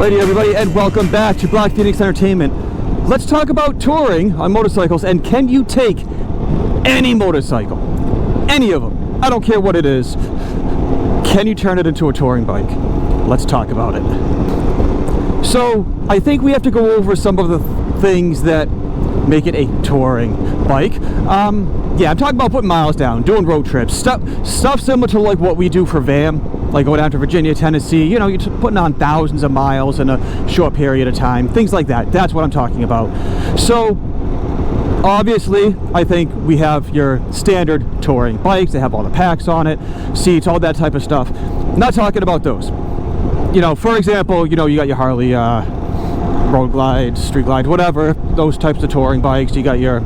Alrighty everybody, and welcome back to Black Phoenix Entertainment. Let's talk about touring on motorcycles, and can you take any motorcycle, any of them, I don't care what it is, can you turn it into a touring bike? Let's talk about it. So I think we have to go over some of the things that make it a touring bike. Yeah, I'm talking about putting miles down, doing road trips, stuff similar to like what we do for VAM, like going down to Virginia, Tennessee. You know, you're putting on thousands of miles in a short period of time, things like that. That's what I'm talking about. So obviously, I think we have your standard touring bikes. They have all the packs on it, seats, all that type of stuff. I'm not talking about those. You know, for example, you know, you got your Harley road glides, street glides, whatever, those types of touring bikes. You got your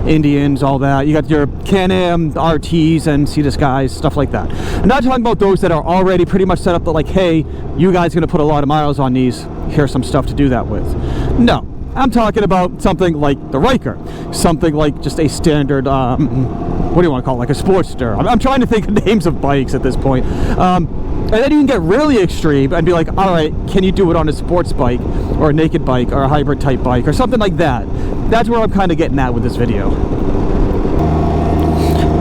Indians, all that. You got your Can Am RTs and Sea to Skies, stuff like that. I'm not talking about those that are already pretty much set up that like, hey, you guys gonna put a lot of miles on these, here's some stuff to do that with. No, I'm talking about something like the Ryker, something like just a standard, what do you want to call it, like a Sportster. I'm trying to think of names of bikes at this point. And then you can get really extreme and be like, all right, can you do it on a sports bike or a naked bike or a hybrid type bike or something like that? That's where I'm kind of getting at with this video.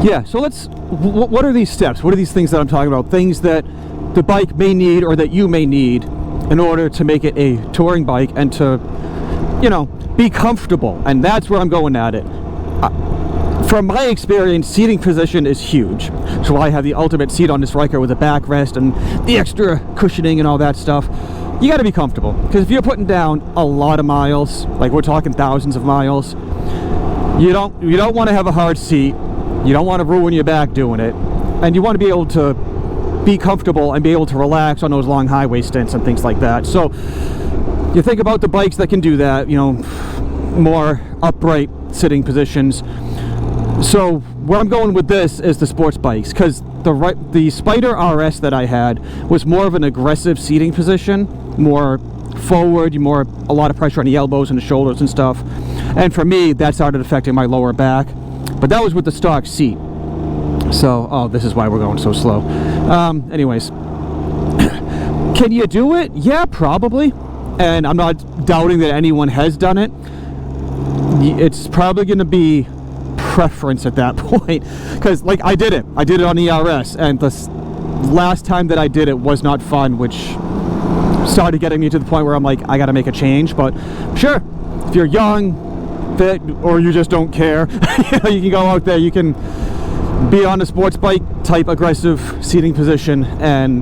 Yeah, so what are these steps? What are these things that I'm talking about? Things that the bike may need or that you may need in order to make it a touring bike and to, you know, be comfortable. And that's where I'm going at it. From my experience, seating position is huge. So I have the ultimate seat on this Ryker with a backrest and the extra cushioning and all that stuff. You got to be comfortable, because if you're putting down a lot of miles, like we're talking thousands of miles, you don't want to have a hard seat. You don't want to ruin your back doing it, and you want to be able to be comfortable and be able to relax on those long highway stints and things like that. So you think about the bikes that can do that, you know, more upright sitting positions. So where I'm going with this is the sports bikes, because the Spyder RS that I had was more of an aggressive seating position, more forward, a lot of pressure on the elbows and the shoulders and stuff. And for me, that started affecting my lower back. But that was with the stock seat. So, oh, this is why we're going so slow. Anyways, can you do it? Yeah, probably. And I'm not doubting that anyone has done it. It's probably going to be preference at that point, because like I did it on the RS, and the last time that I did it was not fun, which started getting me to the point where I'm like, I gotta make a change. But sure, if you're young, fit, or you just don't care, you know, you can go out there, you can be on a sports bike type aggressive seating position and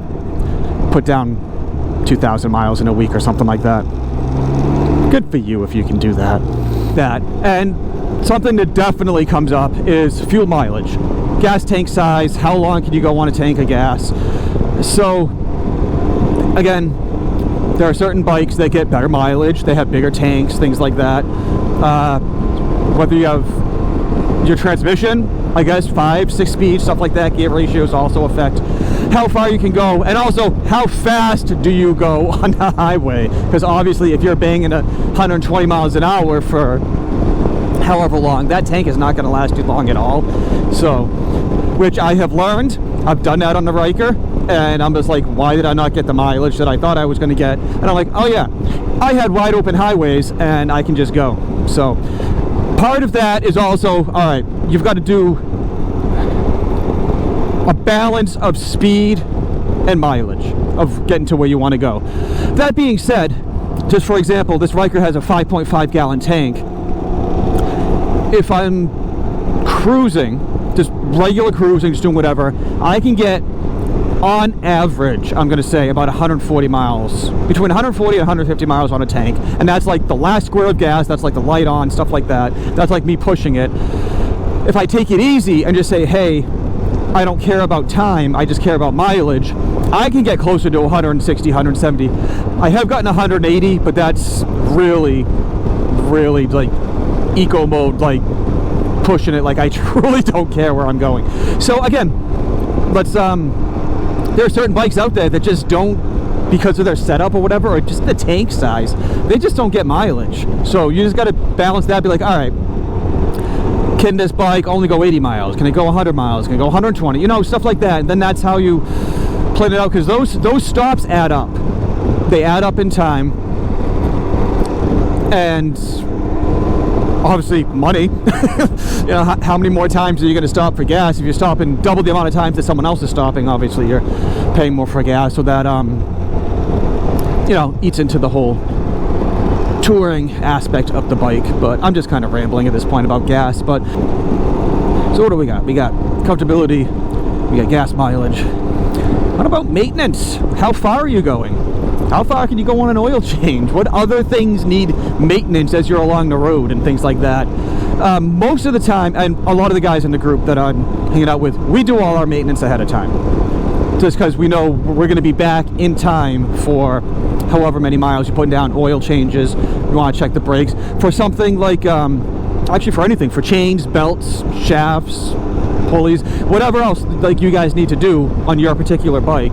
put down 2,000 miles in a week or something like that. Good for you if you can do that. And something that definitely comes up is fuel mileage, gas tank size, how long can you go on a tank of gas. So again, there are certain bikes that get better mileage, they have bigger tanks, things like that. Whether you have your transmission, I guess 5-6 speed, stuff like that, gear ratios also affect how far you can go, and also how fast do you go on the highway, because obviously if you're banging 120 miles an hour for however long, that tank is not going to last you long at all. So, which I have learned, I've done that on the Ryker, and I'm just like, why did I not get the mileage that I thought I was going to get? And I'm like, oh yeah, I had wide open highways and I can just go. So part of that is also, all right, you've got to do a balance of speed and mileage of getting to where you want to go. That being said, just for example, this Ryker has a 5.5 gallon tank. If I'm cruising, just regular cruising, just doing whatever, I can get, on average, I'm going to say about 140 miles, between 140 and 150 miles on a tank. And that's like the last square of gas, that's like the light on, stuff like that. That's like me pushing it. If I take it easy and just say, hey, I don't care about time, I just care about mileage, I can get closer to 160, 170. I have gotten 180, but that's really like eco mode, like pushing it, like I truly don't care where I'm going. So again, let's there are certain bikes out there that just don't, because of their setup or whatever, or just the tank size, they just don't get mileage. So you just got to balance that, be like, all right, can this bike only go 80 miles? Can it go 100 miles? Can it go 120? You know, stuff like that. And then that's how you plan it out, because those stops add up. they add up in time, and obviously money. You know, how many more times are you going to stop for gas? If you're stopping double the amount of times that someone else is stopping, obviously you're paying more for gas, so that you know, eats into the whole touring aspect of the bike. But I'm just kind of rambling at this point about gas. But so what do we got? We got comfortability, we got gas mileage. What about maintenance? How far are you going? How far can you go on an oil change? What other things need maintenance as you're along the road and things like that? Most of the time, and a lot of the guys in the group that I'm hanging out with, we do all our maintenance ahead of time, just because we know we're going to be back in time for however many miles you're putting down. Oil changes, you want to check the brakes. For something like, actually for anything, for chains, belts, shafts, pulleys, whatever else like you guys need to do on your particular bike,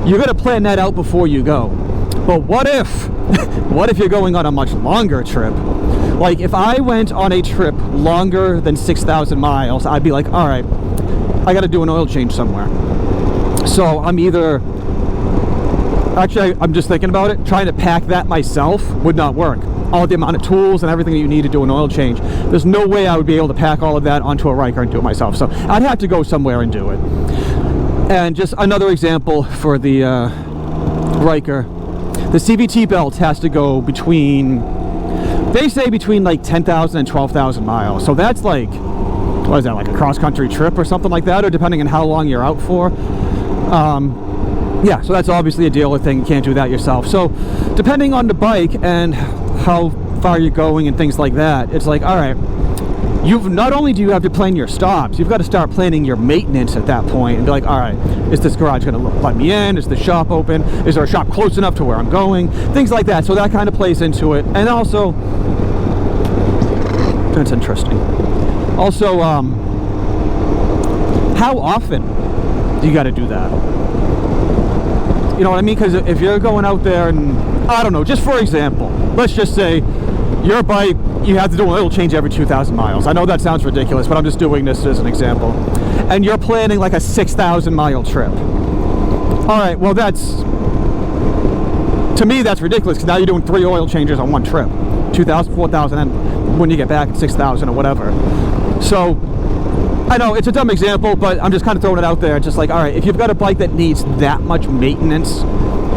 you're going to plan that out before you go. But what if what if you're going on a much longer trip? Like if I went on a trip longer than 6,000 miles, I'd be like, all right, I got to do an oil change somewhere. So I'm either, actually I'm just thinking about it, trying to pack that myself would not work. All the amount of tools and everything that you need to do an oil change, there's no way I would be able to pack all of that onto a Ryker and do it myself. So I'd have to go somewhere and do it. And just another example for the Ryker, the CVT belt has to go between, they say between like 10,000 and 12,000 miles. So that's like, what is that, like a cross-country trip or something like that, or depending on how long you're out for. Yeah, so that's obviously a dealer thing. You can't do that yourself. So depending on the bike and how far you're going and things like that, it's like, all right, you've not only do you have to plan your stops, you've got to start planning your maintenance at that point and be like, all right, is this garage going to let me in? Is the shop open? Is there a shop close enough to where I'm going? Things like that. So that kind of plays into it. And also, that's interesting. Also, how often do you got to do that? You know what I mean? Because if you're going out there and, I don't know, just for example, let's just say your bike, you have to do an oil change every 2,000 miles. I know that sounds ridiculous, but I'm just doing this as an example. And you're planning like a 6,000 mile trip. All right, well that's, to me that's ridiculous, because now you're doing 3 oil changes on one trip. 2,000, 4,000, and when you get back at 6,000 or whatever. So, I know it's a dumb example, but I'm just kind of throwing it out there. Just like, all right, if you've got a bike that needs that much maintenance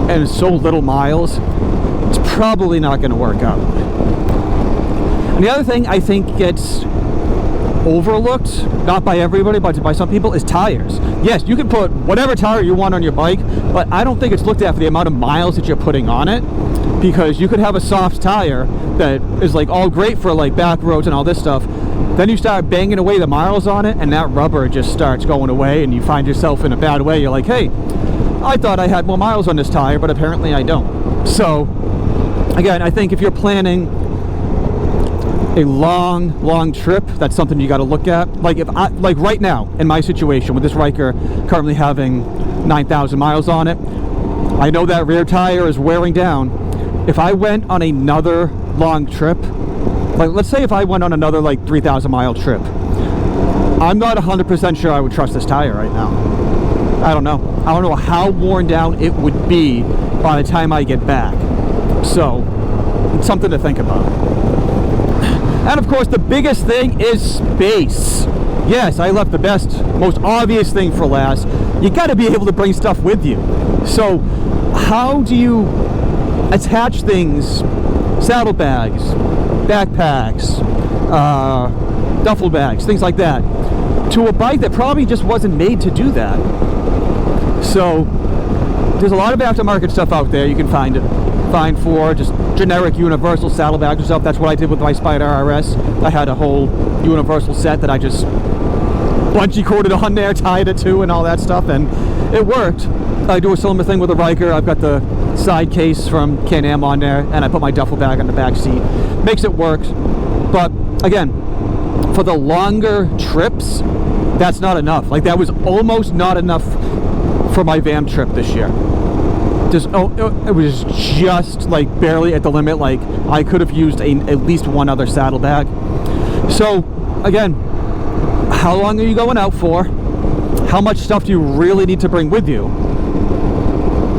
and so little miles, it's probably not going to work out. And the other thing I think gets overlooked, not by everybody, but by some people, is tires. Yes, you can put whatever tire you want on your bike, but I don't think it's looked at for the amount of miles that you're putting on it, because you could have a soft tire that is like all great for like back roads and all this stuff. Then you start banging away the miles on it, and that rubber just starts going away, and you find yourself in a bad way. You're like, hey, I thought I had more miles on this tire, but apparently I don't. So, again, I think if you're planning a long trip, that's something you got to look at. Like if I, like right now in my situation with this Ryker currently having 9,000 miles on it, I know that rear tire is wearing down. If I went on another long trip, like let's say if I went on another like 3,000 mile trip, I'm not 100% sure I would trust this tire right now. I don't know how worn down it would be by the time I get back. So it's something to think about. And of course the biggest thing is space. Yes, I left the best, most obvious thing for last. You got to be able to bring stuff with you. So how do you attach things, saddlebags, backpacks, duffel bags, things like that, to a bike that probably just wasn't made to do that? So there's a lot of aftermarket stuff out there you can find for just generic universal saddlebags and stuff. That's what I did with my Spyder RS. I had a whole universal set that I just bungee corded on there, tied it to, and all that stuff, and it worked. I do a similar thing with the Ryker. I've got the side case from Can Am on there, and I put my duffel bag on the back seat. Makes it work. But again, for the longer trips, that's not enough. Like that was almost not enough for my van trip this year. It was just like barely at the limit. Like I could have used at least one other saddlebag. So again, how long are you going out for? How much stuff do you really need to bring with you?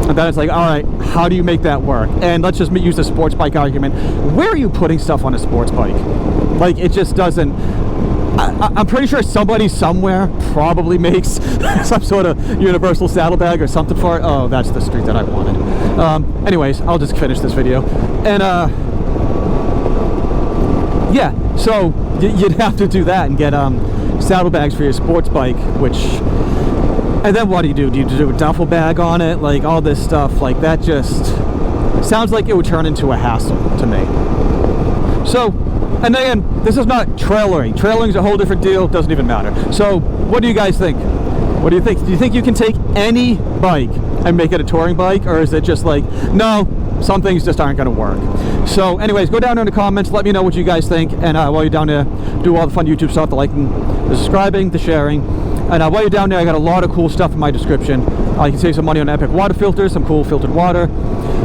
And then it's like, all right, how do you make that work? And let's just use the sports bike argument. Where are you putting stuff on a sports bike? Like, it just doesn't. I'm pretty sure somebody somewhere probably makes some sort of universal saddlebag or something for it. Oh, that's the street that I wanted. Anyways, I'll just finish this video. And yeah, so you'd have to do that and get saddlebags for your sports bike, which, and then what do? Do you do a duffel bag on it? Like, all this stuff, like, that just sounds like it would turn into a hassle to me. So, and again, this is not trailering. Trailering is a whole different deal, doesn't even matter. So, what do you guys think? What do you think? Do you think you can take any bike and make it a touring bike? Or is it just like, no, some things just aren't going to work? So anyways, go down in the comments, let me know what you guys think. And while you're down there, do all the fun YouTube stuff, the liking, the subscribing, the sharing. And while you're down there, I got a lot of cool stuff in my description. You can save some money on Epic water filters, some cool filtered water.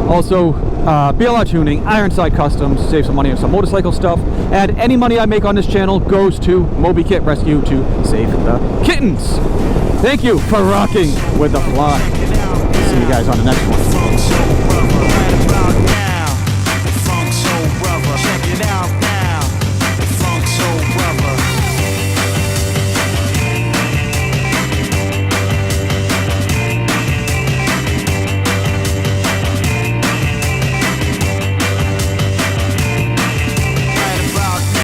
Also, BLRtuning, Ironside Customs, save some money on some motorcycle stuff. And any money I make on this channel goes to Moby Kit Rescue to save the kittens. Thank you for rocking with the fly. See you guys on the next one.